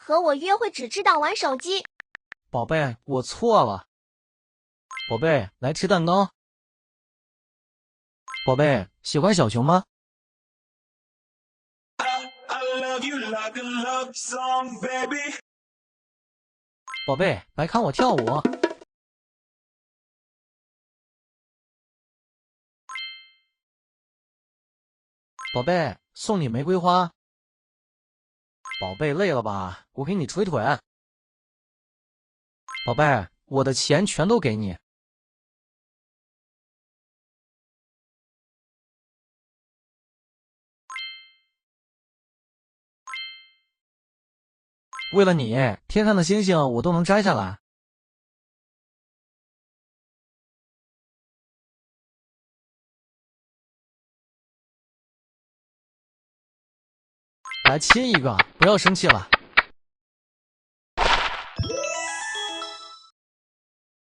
和我约会只知道玩手机。宝贝，我错了。宝贝，来吃蛋糕。宝贝，喜欢小熊吗？宝贝，来看我跳舞。宝贝，送你玫瑰花。宝贝，累了吧？我给你捶腿。宝贝，我的钱全都给你。为了你，天上的星星我都能摘下来。来亲一个，不要生气了。